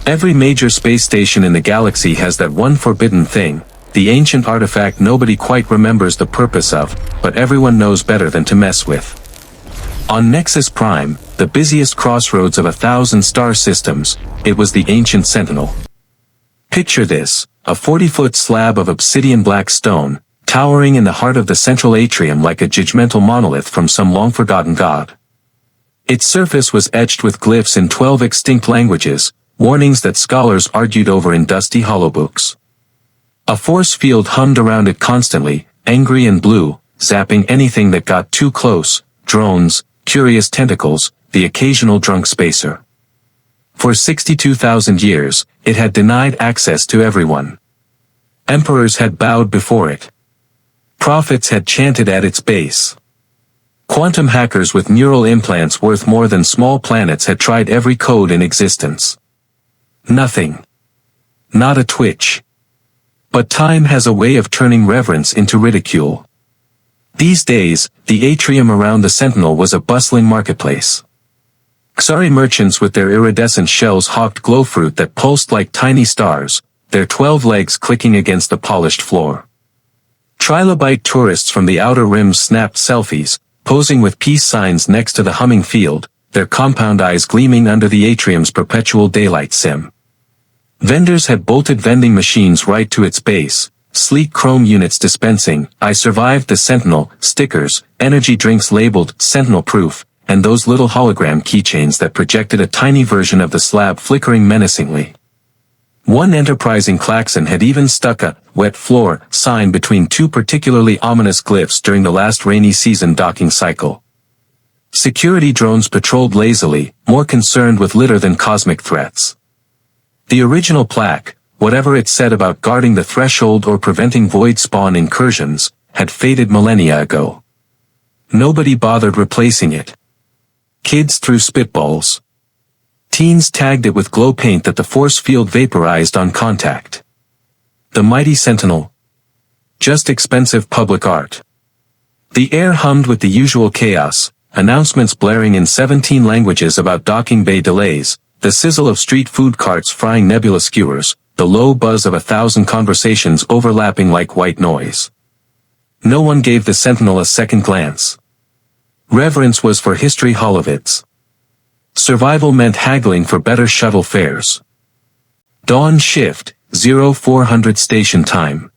Every major space station in the galaxy has that one forbidden thing, the ancient artifact nobody quite remembers the purpose of, but everyone knows better than to mess with. On Nexus Prime, the busiest crossroads of 1,000 star systems, it was the ancient Sentinel. Picture this, a 40-foot slab of obsidian black stone, towering in the heart of the central atrium like a judgmental monolith from some long-forgotten god. Its surface was etched with glyphs in 12 extinct languages, warnings that scholars argued over in dusty holobooks. A force field hummed around it constantly, angry and blue, zapping anything that got too close, drones, curious tentacles, the occasional drunk spacer. For 62,000 years, it had denied access to everyone. Emperors had bowed before it. Prophets had chanted at its base. Quantum hackers with neural implants worth more than small planets had tried every code in existence. Nothing. Not a twitch. But time has a way of turning reverence into ridicule. These days, the atrium around the Sentinel was a bustling marketplace. Xari merchants with their iridescent shells hawked glowfruit that pulsed like tiny stars, their 12 legs clicking against the polished floor. Trilobite tourists from the outer rim snapped selfies, posing with peace signs next to the humming field, their compound eyes gleaming under the atrium's perpetual daylight sim. Vendors had bolted vending machines right to its base, sleek chrome units dispensing "I survived the Sentinel" stickers, energy drinks labeled Sentinel Proof, and those little hologram keychains that projected a tiny version of the slab flickering menacingly. One enterprising klaxon had even stuck a "wet floor" sign between two particularly ominous glyphs during the last rainy season docking cycle. Security drones patrolled lazily, more concerned with litter than cosmic threats. The original plaque, whatever it said about guarding the threshold or preventing void spawn incursions, had faded millennia ago. Nobody bothered replacing it. Kids threw spitballs. Teens tagged it with glow paint that the force field vaporized on contact. The mighty Sentinel. Just expensive public art. The air hummed with the usual chaos, announcements blaring in 17 languages about docking bay delays, the sizzle of street food carts frying nebula skewers, the low buzz of 1,000 conversations overlapping like white noise. No one gave the Sentinel a second glance. Reverence was for history holovids. Survival meant haggling for better shuttle fares. Dawn shift, 0400 station time.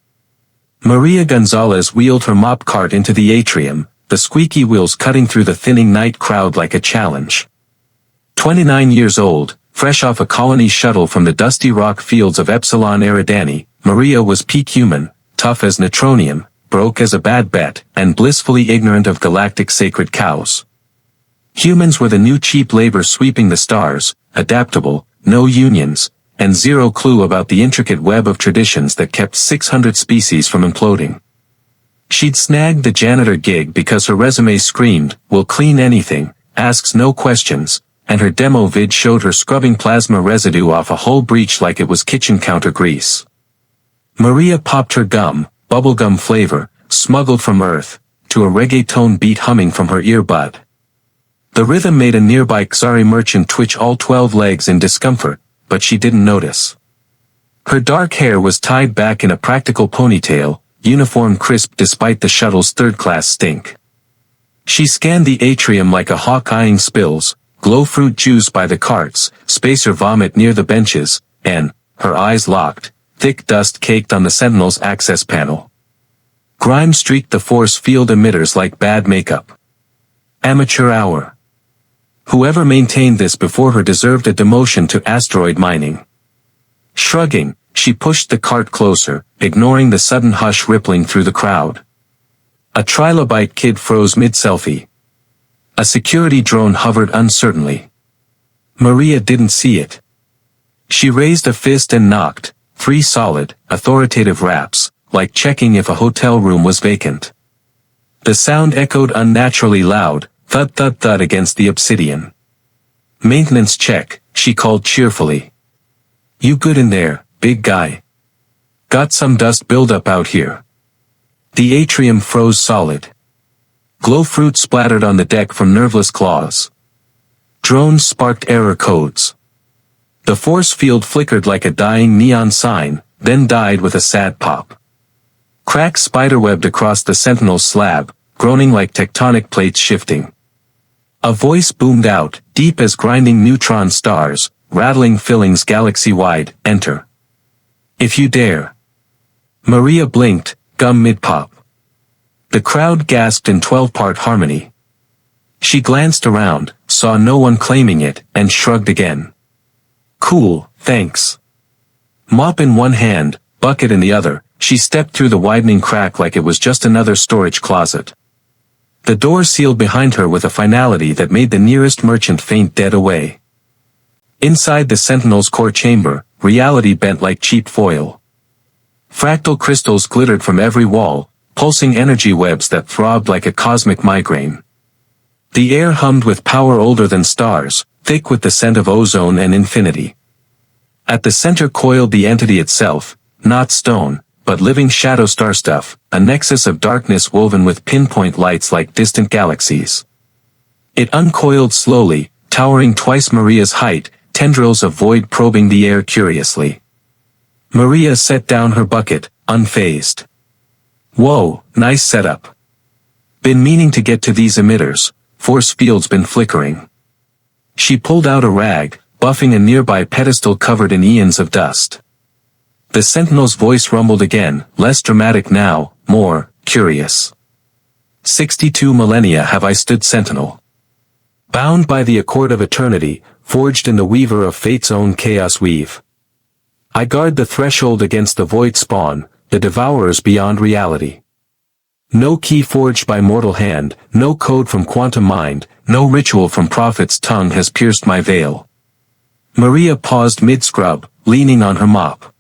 Maria Gonzalez wheeled her mop cart into the atrium, the squeaky wheels cutting through the thinning night crowd like a challenge. 29 years old, fresh off a colony shuttle from the dusty rock fields of Epsilon Eridani, Maria was peak human, tough as neutronium, broke as a bad bet, and blissfully ignorant of galactic sacred cows. Humans were the new cheap labor sweeping the stars, adaptable, no unions, and zero clue about the intricate web of traditions that kept 600 species from imploding. She'd snagged the janitor gig because her resume screamed, "Will clean anything, asks no questions," and her demo vid showed her scrubbing plasma residue off a whole breach like it was kitchen counter grease. Maria popped her gum, bubblegum flavor, smuggled from Earth, to a reggaeton beat humming from her earbud. The rhythm made a nearby Xari merchant twitch all 12 legs in discomfort, but she didn't notice. Her dark hair was tied back in a practical ponytail, uniform crisp despite the shuttle's third-class stink. She scanned the atrium like a hawk eyeing spills, glow fruit juice by the carts, spacer vomit near the benches, and, her eyes locked, thick dust caked on the Sentinel's access panel. Grime streaked the force field emitters like bad makeup. Amateur hour. Whoever maintained this before her deserved a demotion to asteroid mining. Shrugging, she pushed the cart closer, ignoring the sudden hush rippling through the crowd. A trilobite kid froze mid-selfie. A security drone hovered uncertainly. Maria didn't see it. She raised a fist and knocked, 3 solid, authoritative raps, like checking if a hotel room was vacant. The sound echoed unnaturally loud, thud-thud-thud against the obsidian. "Maintenance check," she called cheerfully. "You good in there, big guy? Got some dust buildup out here." The atrium froze solid. Glow fruit splattered on the deck from nerveless claws. Drones sparked error codes. The force field flickered like a dying neon sign, then died with a sad pop. Cracks spiderwebbed across the Sentinel's slab, groaning like tectonic plates shifting. A voice boomed out, deep as grinding neutron stars, rattling fillings galaxy-wide, enter. If you dare. Maria blinked, gum mid-pop. The crowd gasped in 12-part harmony. She glanced around, saw no one claiming it, and shrugged again. Cool, thanks. Mop in one hand, bucket in the other, she stepped through the widening crack like it was just another storage closet. The door sealed behind her with a finality that made the nearest merchant faint dead away. Inside the Sentinel's core chamber, reality bent like cheap foil. Fractal crystals glittered from every wall, pulsing energy webs that throbbed like a cosmic migraine. The air hummed with power older than stars, thick with the scent of ozone and infinity. At the center coiled the entity itself, not stone, but living shadow star stuff, a nexus of darkness woven with pinpoint lights like distant galaxies. It uncoiled slowly, towering twice Maria's height, tendrils of void probing the air curiously. Maria set down her bucket, unfazed. Whoa, nice setup. Been meaning to get to these emitters, force fields been flickering. She pulled out a rag, buffing a nearby pedestal covered in eons of dust. The Sentinel's voice rumbled again, less dramatic now, more curious. 62 millennia have I stood sentinel. Bound by the accord of eternity, forged in the weaver of fate's own chaos weave. I guard the threshold against the void spawn, the devourers beyond reality. No key forged by mortal hand, no code from quantum mind, no ritual from prophet's tongue has pierced my veil. Maria paused mid-scrub, leaning on her mop.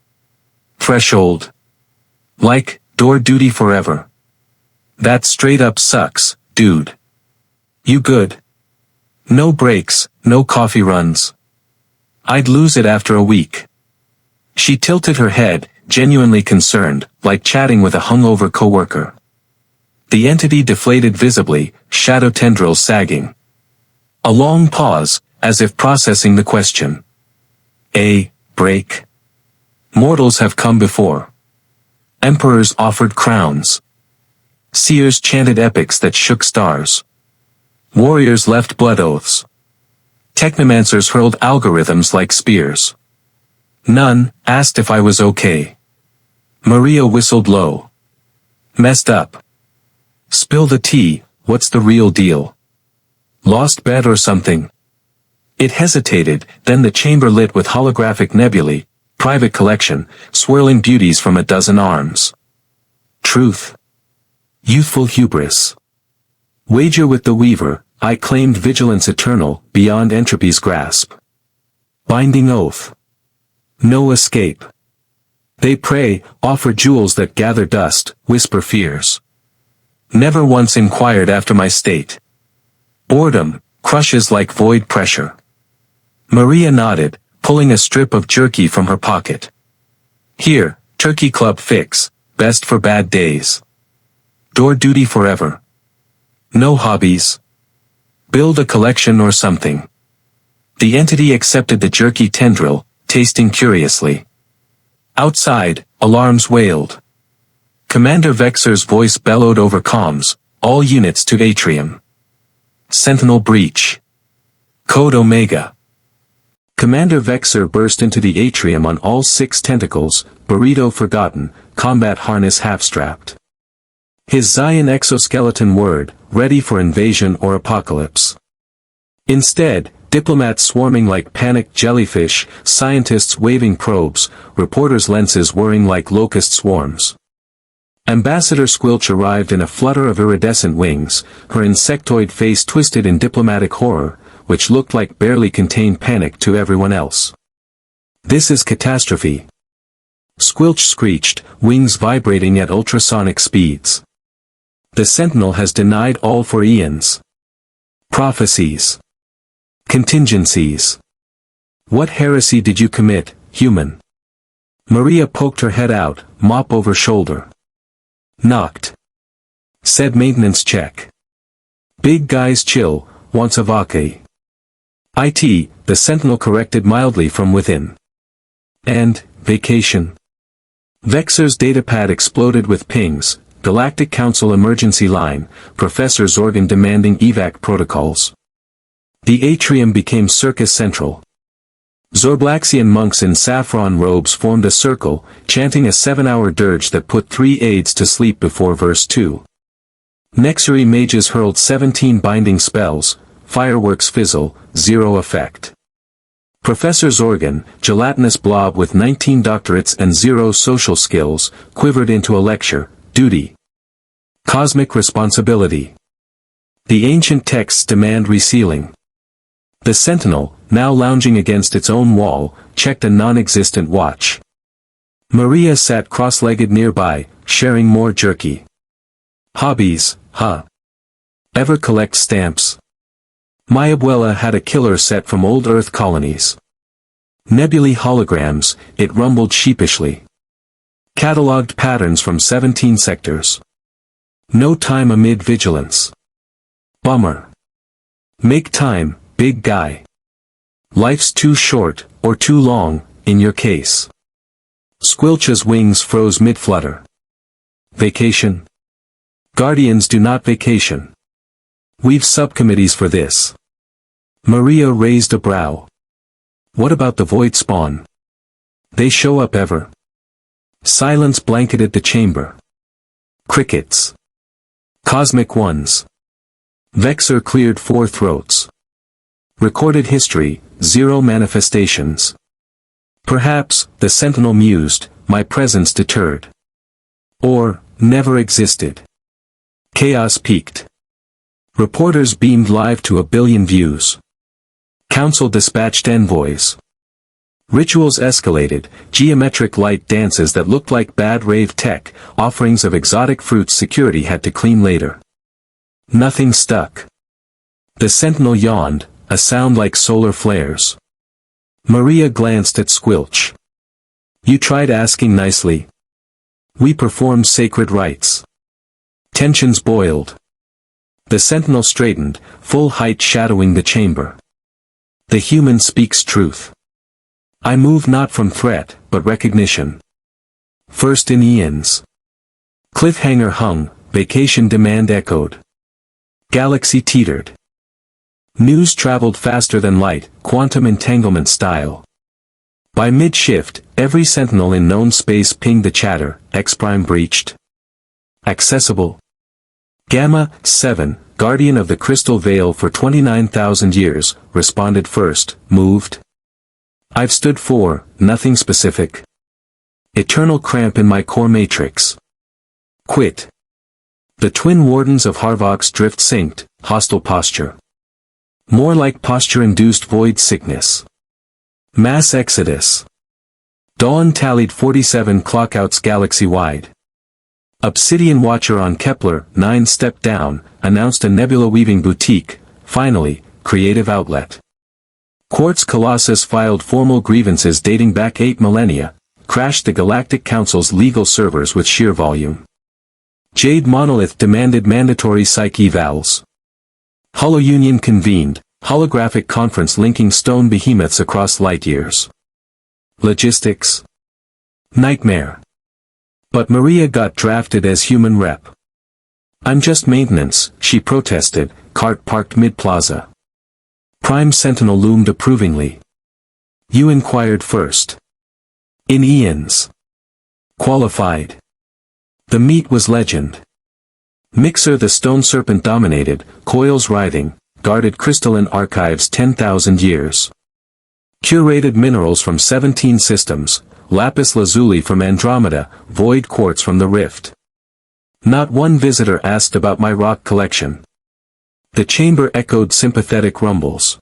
Threshold. Like, door duty forever. That straight up sucks, dude. You good? No breaks, no coffee runs. I'd lose it after a week. She tilted her head, genuinely concerned, like chatting with a hungover coworker. The entity deflated visibly, shadow tendrils sagging. A long pause, as if processing the question. A break. Mortals have come before. Emperors offered crowns. Seers chanted epics that shook stars. Warriors left blood oaths. Technomancers hurled algorithms like spears. None asked if I was okay. Maria whistled low. Messed up. Spill the tea, what's the real deal? Lost bet or something? It hesitated, then the chamber lit with holographic nebulae, private collection, swirling beauties from a dozen arms. Truth. Youthful hubris. Wager with the weaver, I claimed vigilance eternal, beyond entropy's grasp. Binding oath. No escape. They pray, offer jewels that gather dust, whisper fears. Never once inquired after my state. Boredom, crushes like void pressure. Maria nodded, pulling a strip of jerky from her pocket. Here, Turkey Club fix, best for bad days. Door duty forever. No hobbies. Build a collection or something. The entity accepted the jerky tendril, tasting curiously. Outside, alarms wailed. Commander Vexer's voice bellowed over comms, all units to atrium. Sentinel breach. Code Omega. Commander Vexer burst into the atrium on all 6 tentacles, burrito forgotten, combat harness half-strapped. His Zion exoskeleton whirred, ready for invasion or apocalypse. Instead, diplomats swarming like panicked jellyfish, scientists waving probes, reporters' lenses whirring like locust swarms. Ambassador Squilch arrived in a flutter of iridescent wings, her insectoid face twisted in diplomatic horror, which looked like barely contained panic to everyone else. This is catastrophe. Squilch screeched, wings vibrating at ultrasonic speeds. The Sentinel has denied all for eons. Prophecies. Contingencies. What heresy did you commit, human? Maria poked her head out, mop over shoulder. Knocked. Said maintenance check. Big guys chill, wants a vake. IT, the Sentinel corrected mildly from within. And, vacation. Vexor's datapad exploded with pings, Galactic Council emergency line, Professor Zorgan demanding evac protocols. The atrium became Circus Central. Zorblaxian monks in saffron robes formed a circle, chanting a 7-hour dirge that put 3 aides to sleep before verse 2. Nexury mages hurled 17 binding spells, fireworks fizzle, 0 effect. Professor Zorgan, gelatinous blob with 19 doctorates and 0 social skills, quivered into a lecture, duty. Cosmic responsibility. The ancient texts demand resealing. The Sentinel, now lounging against its own wall, checked a non-existent watch. Maria sat cross-legged nearby, sharing more jerky. Hobbies, huh? Ever collect stamps? My abuela had a killer set from old Earth colonies. Nebulae holograms, it rumbled sheepishly. Catalogued patterns from 17 sectors. No time amid vigilance. Bummer. Make time, big guy. Life's too short, or too long, in your case. Squilch's wings froze mid-flutter. Vacation? Guardians do not vacation. We've subcommittees for this. Maria raised a brow. What about the void spawn? They show up ever? Silence blanketed the chamber. Crickets. Cosmic ones. Vexor cleared 4 throats. Recorded history, 0 manifestations. Perhaps, the Sentinel mused, my presence deterred. Or, never existed. Chaos peaked. Reporters beamed live to 1 billion views. Council dispatched envoys. Rituals escalated, geometric light dances that looked like bad rave tech, offerings of exotic fruits security had to clean later. Nothing stuck. The Sentinel yawned, a sound like solar flares. Maria glanced at Squilch. You tried asking nicely. We performed sacred rites. Tensions boiled. The Sentinel straightened, full height shadowing the chamber. The human speaks truth. I move not from threat, but recognition. First in eons. Cliffhanger hung, vacation demand echoed. Galaxy teetered. News traveled faster than light, quantum entanglement style. By mid-shift, every Sentinel in known space pinged the chatter, X-Prime breached. Accessible. Gamma, 7, Guardian of the Crystal Veil for 29,000 years, responded first, moved. I've stood for, nothing specific. Eternal cramp in my core matrix. Quit. The twin wardens of Harvox drift synced, hostile posture. More like posture-induced void sickness. Mass exodus. Dawn tallied 47 clockouts galaxy-wide. Obsidian Watcher on Kepler, 9 stepped down, announced a nebula-weaving boutique, finally, creative outlet. Quartz Colossus filed formal grievances dating back 8 millennia, crashed the Galactic Council's legal servers with sheer volume. Jade Monolith demanded mandatory psych evals. Holo-Union convened, holographic conference linking stone behemoths across light years. Logistics. Nightmare. But Maria got drafted as human rep. I'm just maintenance, she protested, cart parked mid-plaza. Prime Sentinel loomed approvingly. You inquired first. In eons. Qualified. The meet was legend. Mixer the stone serpent dominated, coils writhing, guarded crystalline archives 10,000 years. Curated minerals from 17 systems, lapis lazuli from Andromeda, void quartz from the Rift. Not one visitor asked about my rock collection. The chamber echoed sympathetic rumbles.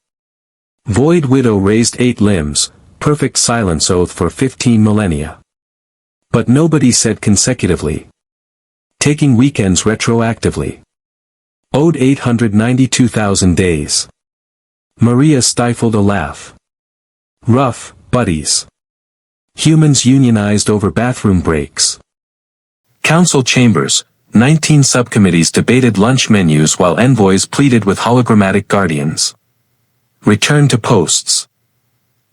Void Widow raised 8 limbs, perfect silence oath for 15 millennia. But nobody said consecutively. Taking weekends retroactively. Owed 892,000 days. Maria stifled a laugh. Rough, buddies. Humans unionized over bathroom breaks. Council chambers, 19 subcommittees debated lunch menus while envoys pleaded with hologrammatic guardians. Return to posts.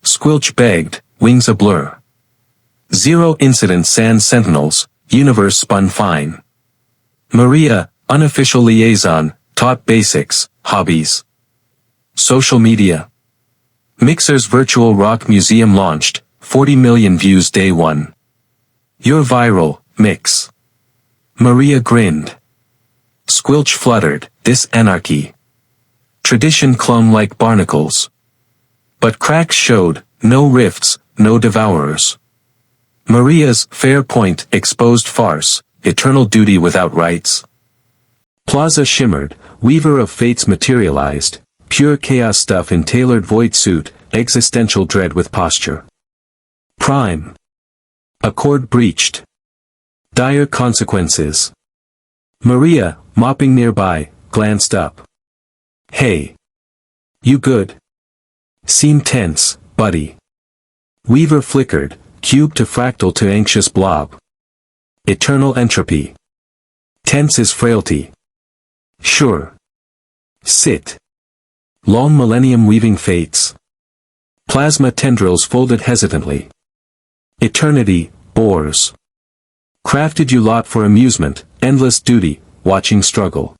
Squilch begged, wings a blur. Zero incident sans sentinels, universe spun fine. Maria, unofficial liaison, taught basics, hobbies. Social media. Mixer's virtual rock museum launched, 40 million views day one. You're viral, Mix. Maria grinned. Squilch fluttered, this anarchy. Tradition clung like barnacles. But cracks showed, no rifts, no devourers. Maria's fair point exposed farce, eternal duty without rights. Plaza shimmered, weaver of fates materialized, pure chaos stuff in tailored void suit, existential dread with posture. Prime. Accord breached. Dire consequences. Maria, mopping nearby, glanced up. Hey. You good? Seem tense, buddy. Weaver flickered, cube to fractal to anxious blob. Eternal entropy. Tense is frailty. Sure. Sit. Long millennium weaving fates. Plasma tendrils folded hesitantly. Eternity, bores. Crafted you lot for amusement, endless duty, watching struggle.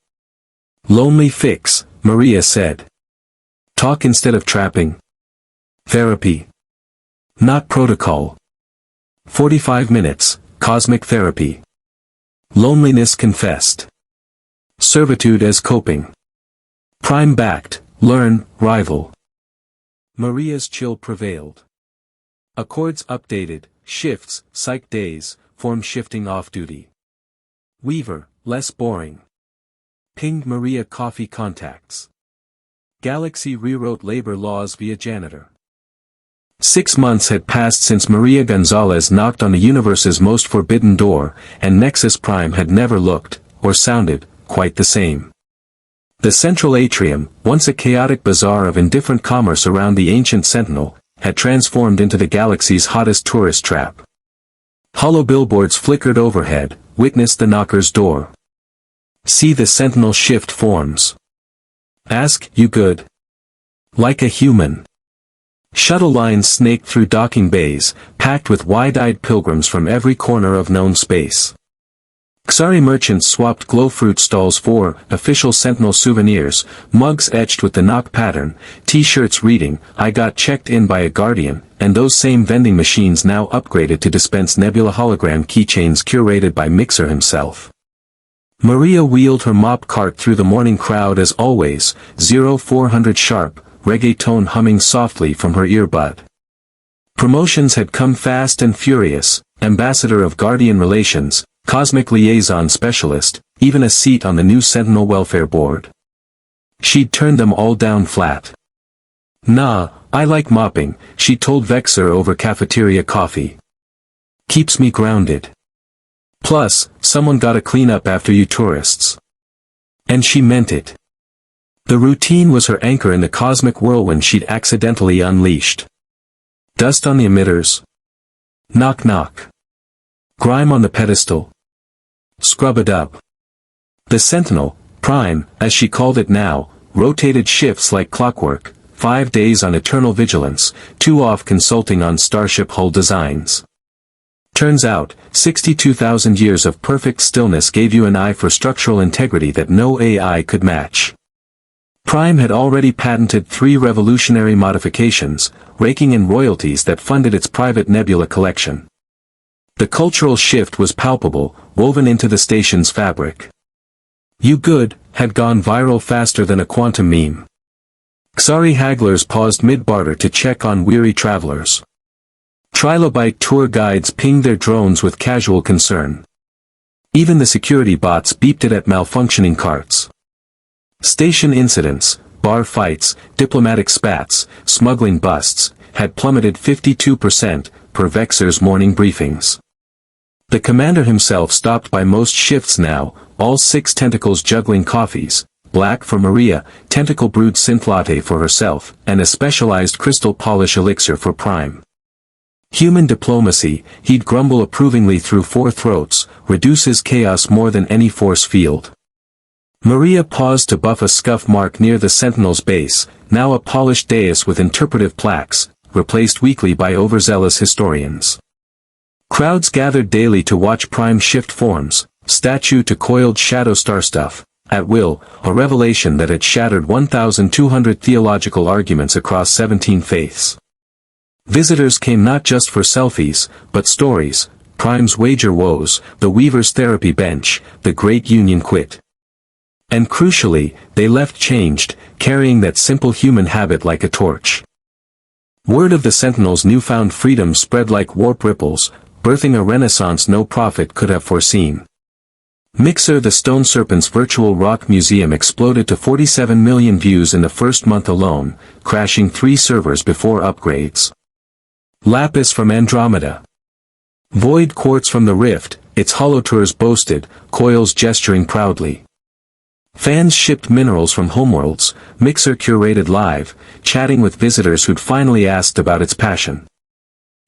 Lonely fix, Maria said. Talk instead of trapping. Therapy. Not protocol. 45 minutes, cosmic therapy. Loneliness confessed. Servitude as coping. Prime backed, learn, rival. Maria's chill prevailed. Accords updated, shifts, psych days, form shifting off-duty. Weaver, less boring. Pinged Maria coffee contacts. Galaxy rewrote labor laws via Janitor. 6 months had passed since Maria Gonzalez knocked on the universe's most forbidden door, and Nexus Prime had never looked, or sounded, quite the same. The central atrium, once a chaotic bazaar of indifferent commerce around the ancient Sentinel, had transformed into the galaxy's hottest tourist trap. Hollow billboards flickered overhead, witness the knocker's door. See the Sentinel shift forms. Ask, you good? Like a human. Shuttle lines snaked through docking bays, packed with wide-eyed pilgrims from every corner of known space. Xari merchants swapped glow fruit stalls for official Sentinel souvenirs, mugs etched with the knock pattern, t-shirts reading, I got checked in by a guardian, and those same vending machines now upgraded to dispense Nebula hologram keychains curated by Mixer himself. Maria wheeled her mop cart through the morning crowd as always, 0400 sharp, reggaeton humming softly from her earbud. Promotions had come fast and furious, ambassador of Guardian Relations, cosmic liaison specialist, even a seat on the new Sentinel welfare board. She'd turned them all down flat. Nah, I like mopping, she told Vexer over cafeteria coffee. Keeps me grounded. Plus, someone gotta clean up after you tourists. And she meant it. The routine was her anchor in the cosmic whirlwind she'd accidentally unleashed. Dust on the emitters. Knock knock. Grime on the pedestal. Scrub it up. The Sentinel, Prime, as she called it now, rotated shifts like clockwork, 5 days on eternal vigilance, 2 off consulting on starship hull designs. Turns out, 62,000 years of perfect stillness gave you an eye for structural integrity that no AI could match. Prime had already patented 3 revolutionary modifications, raking in royalties that funded its private nebula collection. The cultural shift was palpable, woven into the station's fabric. You good had gone viral faster than a quantum meme. Xari hagglers paused mid-barter to check on weary travelers. Trilobite tour guides pinged their drones with casual concern. Even the security bots beeped it at malfunctioning carts. Station incidents, bar fights, diplomatic spats, smuggling busts, had plummeted 52%, per Vexer's morning briefings. The commander himself stopped by most shifts now, all 6 tentacles juggling coffees, black for Maria, tentacle brewed synth latte for herself, and a specialized crystal polish elixir for Prime. Human diplomacy, he'd grumble approvingly through 4 throats, reduces chaos more than any force field. Maria paused to buff a scuff mark near the Sentinel's base, now a polished dais with interpretive plaques, replaced weekly by overzealous historians. Crowds gathered daily to watch Prime shift forms, statue to coiled shadow star stuff, at will, a revelation that had shattered 1,200 theological arguments across 17 faiths. Visitors came not just for selfies, but stories, Prime's wager woes, the Weaver's therapy bench, the Great Union quit. And crucially, they left changed, carrying that simple human habit like a torch. Word of the Sentinel's newfound freedom spread like warp ripples, birthing a renaissance no prophet could have foreseen. Mixer, the Stone Serpent's virtual rock museum, exploded to 47 million views in the first month alone, crashing 3 servers before upgrades. Lapis from Andromeda. Void quartz from the Rift, its holotours boasted, coils gesturing proudly. Fans shipped minerals from homeworlds, Mixer curated live, chatting with visitors who'd finally asked about its passion.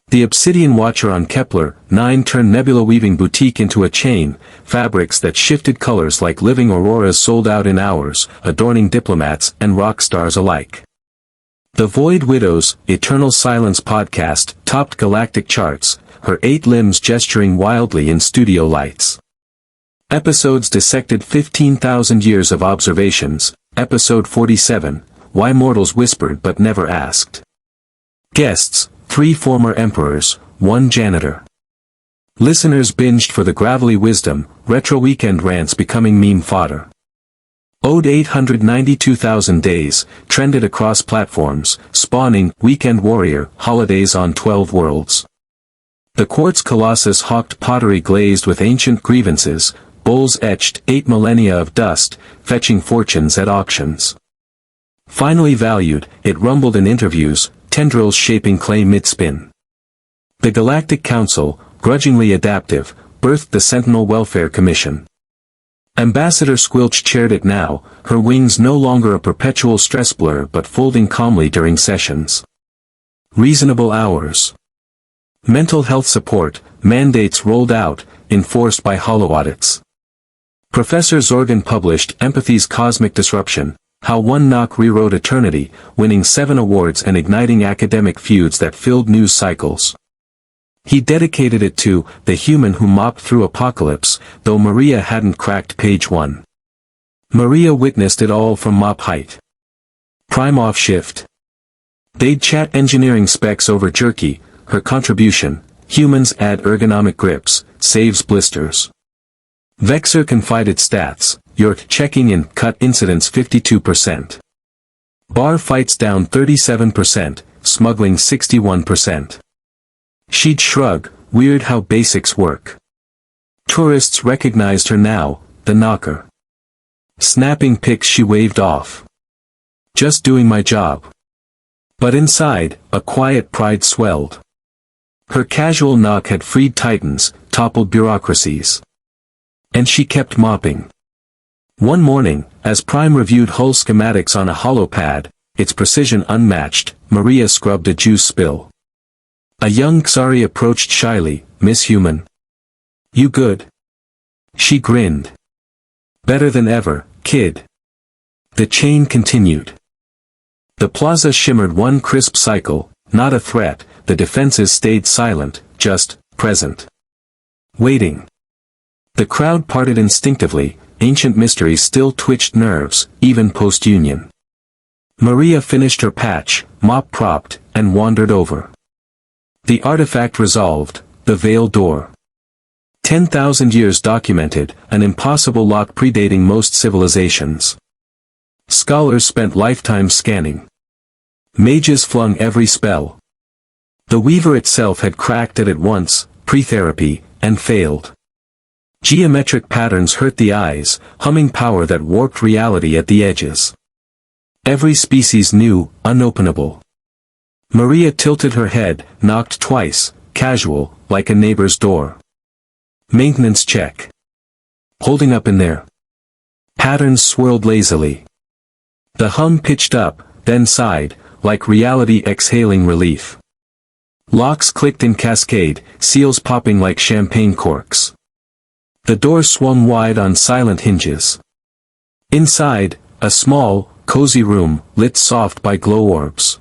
The Obsidian Watcher on Kepler 9 turned nebula-weaving boutique into a chain, fabrics that shifted colors like living auroras sold out in hours, adorning diplomats and rock stars alike. The Void Widow's Eternal Silence podcast topped Galactic charts, her 8 limbs gesturing wildly in studio lights. Episodes dissected 15,000 years of observations. Episode 47, Why Mortals Whispered But Never Asked. Guests, 3 former emperors, 1 janitor. Listeners binged for the gravelly wisdom, retro weekend rants becoming meme fodder. Ode 892,000 days, trended across platforms, spawning Weekend Warrior holidays on 12 worlds. The Quartz Colossus hawked pottery glazed with ancient grievances, bowls etched 8 millennia of dust, fetching fortunes at auctions. Finally valued, it rumbled in interviews, tendrils shaping clay mid-spin. The Galactic Council, grudgingly adaptive, birthed the Sentinel Welfare Commission. Ambassador Squilch chaired it now, her wings no longer a perpetual stress blur but folding calmly during sessions. Reasonable hours. Mental health support, mandates rolled out, enforced by holoaudits. Professor Zorgan published Empathy's Cosmic Disruption, How One Knock Rewrote Eternity, winning 7 awards and igniting academic feuds that filled news cycles. He dedicated it to the human who mopped through apocalypse, though Maria hadn't cracked page 1. Maria witnessed it all from mop height. Prime off shift. They'd chat engineering specs over jerky, her contribution, humans add ergonomic grips, saves blisters. Vexer confided stats, York checking in cut incidents 52%. Bar fights down 37%, smuggling 61%. She'd shrug, weird how basics work. Tourists recognized her now, the knocker. Snapping pics she waved off. Just doing my job. But inside, a quiet pride swelled. Her casual knock had freed titans, toppled bureaucracies. And she kept mopping. One morning, as Prime reviewed hull schematics on a holopad, its precision unmatched, Maria scrubbed a juice spill. A young Xari approached shyly, "Miss Human. You good?" She grinned. "Better than ever, kid." The chain continued. The plaza shimmered one crisp cycle, not a threat, the defenses stayed silent, just present. Waiting. The crowd parted instinctively, ancient mysteries still twitched nerves, even post-union. Maria finished her patch, mop propped, and wandered over. The artifact resolved, the veil door. 10,000 years documented, an impossible lock predating most civilizations. Scholars spent lifetimes scanning. Mages flung every spell. The Weaver itself had cracked it at once, pre-therapy, and failed. Geometric patterns hurt the eyes, humming power that warped reality at the edges. Every species new, unopenable. Maria tilted her head, knocked twice, casual, like a neighbor's door. Maintenance check. Holding up in there. Patterns swirled lazily. The hum pitched up, then sighed, like reality exhaling relief. Locks clicked in cascade, seals popping like champagne corks. The door swung wide on silent hinges. Inside, a small, cozy room, lit soft by glow orbs.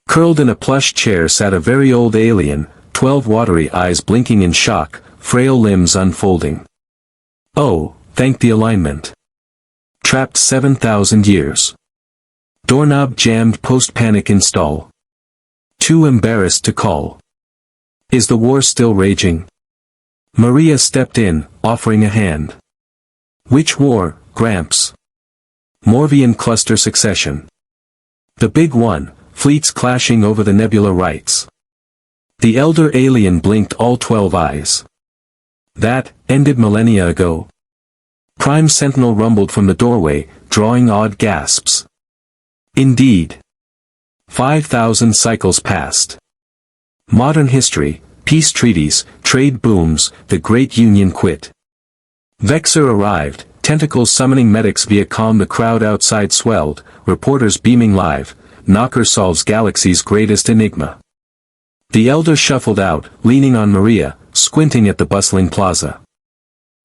Curled in a plush chair sat a very old alien, 12 watery eyes blinking in shock, frail limbs unfolding. Oh, thank the alignment. Trapped 7,000 years. Doorknob jammed post-panic install. Too embarrassed to call. Is the war still raging? Maria stepped in, offering a hand. Which war, Gramps? Morvian cluster succession. The big one, fleets clashing over the nebula rights. The elder alien blinked all 12 eyes. That, ended millennia ago. Prime Sentinel rumbled from the doorway, drawing odd gasps. Indeed. 5,000 cycles passed. Modern history, peace treaties, trade booms, the Great Union quit. Vexor arrived, tentacles summoning medics via comm. The crowd outside swelled, reporters beaming live. Knocker solves galaxy's greatest enigma. The elder shuffled out, leaning on Maria, squinting at the bustling plaza.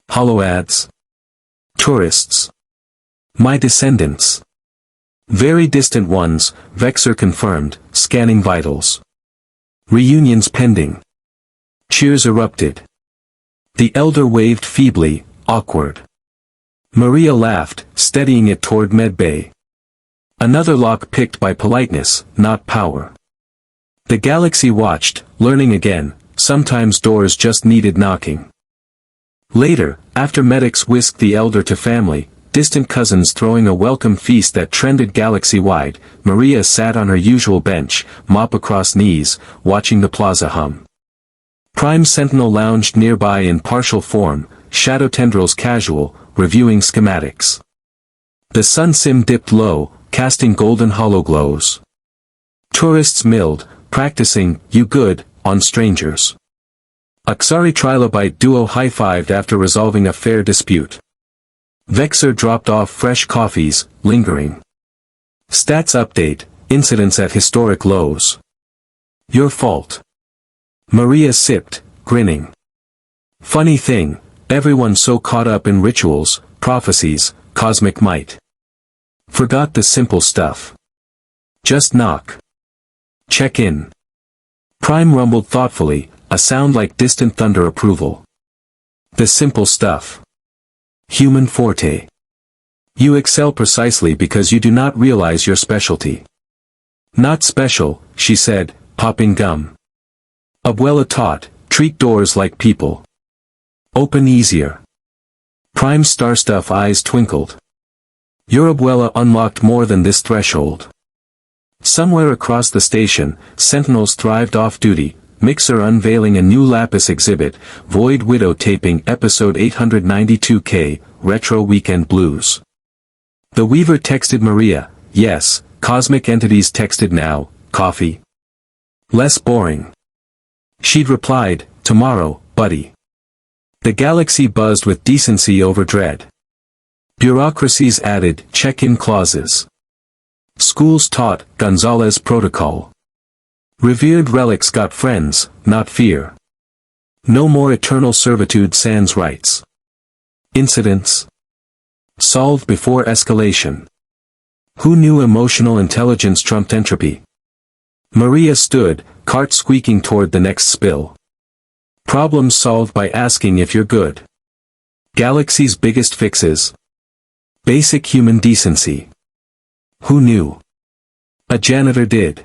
Hollow ads. Tourists. My descendants. Very distant ones, Vexor confirmed, scanning vitals. Reunions pending. Cheers erupted. The elder waved feebly, awkward. Maria laughed, steadying it toward medbay. Another lock picked by politeness, not power. The galaxy watched, learning again, sometimes doors just needed knocking. Later, after medics whisked the elder to family, distant cousins throwing a welcome feast that trended galaxy-wide, Maria sat on her usual bench, mop across knees, watching the plaza hum. Prime Sentinel lounged nearby in partial form, shadow tendrils casual, reviewing schematics. The sun sim dipped low, casting golden hollow glows. Tourists milled, practicing, you good, on strangers. Aksari Trilobite duo high-fived after resolving a fair dispute. Vexor dropped off fresh coffees, lingering. Stats update, incidents at historic lows. Your fault. Maria sipped, grinning. Funny thing, everyone so caught up in rituals, prophecies, cosmic might. Forgot the simple stuff. Just knock. Check in. Prime rumbled thoughtfully, a sound like distant thunder approval. The simple stuff. Human forte. You excel precisely because you do not realize your specialty. Not special, she said, popping gum. Abuela taught, treat doors like people. Open easier. Prime Starstuff eyes twinkled. Your abuela unlocked more than this threshold. Somewhere across the station, sentinels thrived off-duty, Mixer unveiling a new Lapis exhibit, Void Widow taping episode 892K, Retro Weekend Blues. The Weaver texted Maria, yes, Cosmic Entities texted now, coffee. Less boring. She'd replied, tomorrow, buddy. The galaxy buzzed with decency over dread. Bureaucracies added check-in clauses. Schools taught Gonzalez Protocol. Revered relics got friends, not fear. No more eternal servitude sans rights. Incidents solved before escalation. Who knew emotional intelligence trumped entropy? Maria stood, cart squeaking toward the next spill. Problems solved by asking if you're good. Galaxy's biggest fixes. Basic human decency. Who knew? A janitor did.